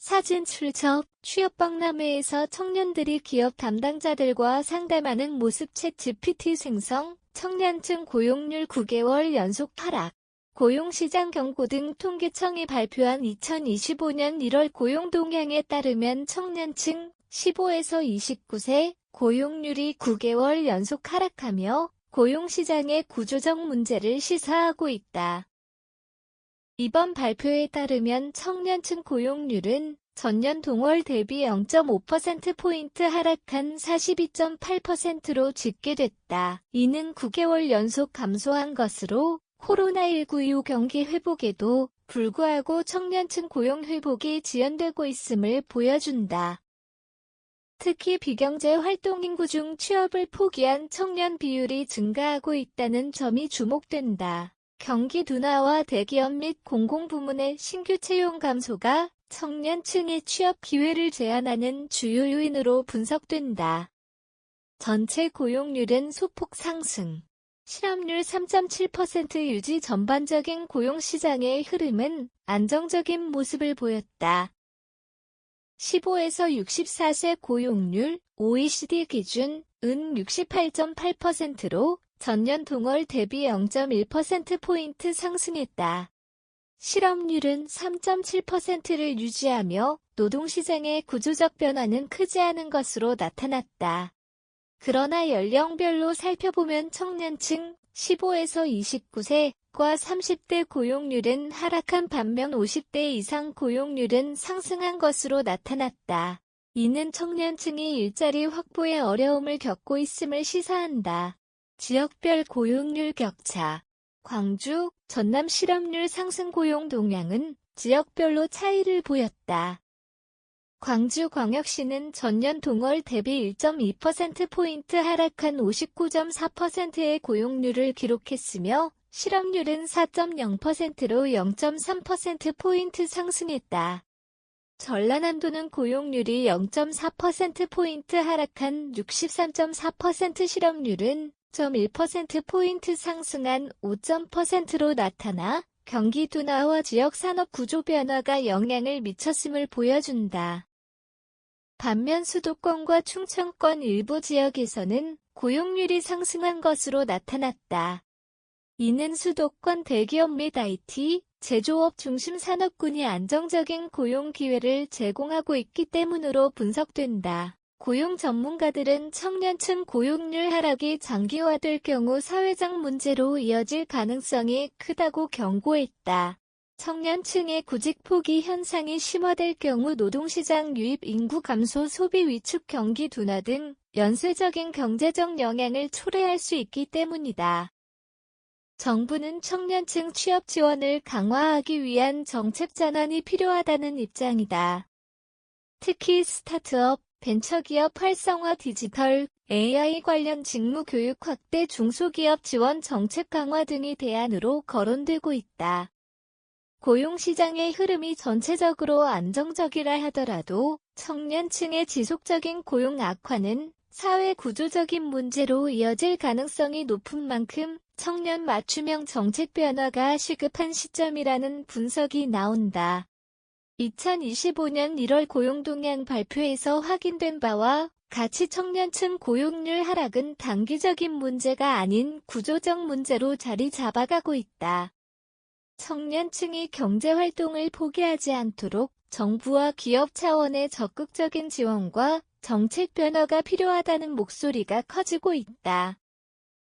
사진 출처, 취업박람회에서 청년들이 기업 담당자들과 상담하는 모습. 챗GPT 생성, 청년층 고용률 9개월 연속 하락. 고용시장 경고 등 통계청이 발표한 2025년 1월 고용 동향에 따르면 청년층 15에서 29세 고용률이 9개월 연속 하락하며 고용시장의 구조적 문제를 시사하고 있다. 이번 발표에 따르면 청년층 고용률은 전년 동월 대비 0.5%포인트 하락한 42.8%로 집계됐다. 이는 9개월 연속 감소한 것으로 코로나19 이후 경기 회복에도 불구하고 청년층 고용 회복이 지연되고 있음을 보여준다. 특히 비경제 활동 인구 중 취업을 포기한 청년 비율이 증가하고 있다는 점이 주목된다. 경기 둔화와 대기업 및 공공부문의 신규 채용 감소가 청년층의 취업 기회를 제한하는 주요 요인으로 분석된다. 전체 고용률은 소폭 상승. 실업률 3.7% 유지. 전반적인 고용시장의 흐름은 안정적인 모습을 보였다. 15에서 64세 고용률, OECD 기준, 은 68.8%로 전년 동월 대비 0.1%포인트 상승했다. 실업률은 3.7%를 유지하며 노동시장의 구조적 변화는 크지 않은 것으로 나타났다. 그러나 연령별로 살펴보면 청년층 15에서 29세과 30대 고용률은 하락한 반면 50대 이상 고용률은 상승한 것으로 나타났다. 이는 청년층이 일자리 확보에 어려움을 겪고 있음을 시사한다. 지역별 고용률 격차. 광주, 전남 실업률 상승 고용 동향은 지역별로 차이를 보였다. 광주광역시는 전년 동월 대비 1.2%포인트 하락한 59.4%의 고용률을 기록했으며 실업률은 4.0%로 0.3%포인트 상승했다. 전라남도는 고용률이 0.4%포인트 하락한 63.4%, 실업률은 0.1%포인트 상승한 5.0%로 나타나 경기 둔화와 지역 산업 구조 변화가 영향을 미쳤음을 보여준다. 반면 수도권과 충청권 일부 지역에서는 고용률이 상승한 것으로 나타났다. 이는 수도권 대기업 및 IT, 제조업 중심 산업군이 안정적인 고용 기회를 제공하고 있기 때문으로 분석된다. 고용 전문가들은 청년층 고용률 하락이 장기화될 경우 사회적 문제로 이어질 가능성이 크다고 경고했다. 청년층의 구직 포기 현상이 심화될 경우 노동시장 유입 인구 감소, 소비 위축, 경기 둔화 등 연쇄적인 경제적 영향을 초래할 수 있기 때문이다. 정부는 청년층 취업 지원을 강화하기 위한 정책 전환이 필요하다는 입장이다. 특히 스타트업, 벤처기업 활성화, 디지털, AI 관련 직무 교육 확대, 중소기업 지원 정책 강화 등이 대안으로 거론되고 있다. 고용시장의 흐름이 전체적으로 안정적이라 하더라도 청년층의 지속적인 고용 악화는 사회 구조적인 문제로 이어질 가능성이 높은 만큼 청년 맞춤형 정책 변화가 시급한 시점이라는 분석이 나온다. 2025년 1월 고용동향 발표에서 확인된 바와 같이 청년층 고용률 하락은 단기적인 문제가 아닌 구조적 문제로 자리 잡아가고 있다. 청년층이 경제활동을 포기하지 않도록 정부와 기업 차원의 적극적인 지원과 정책 변화가 필요하다는 목소리가 커지고 있다.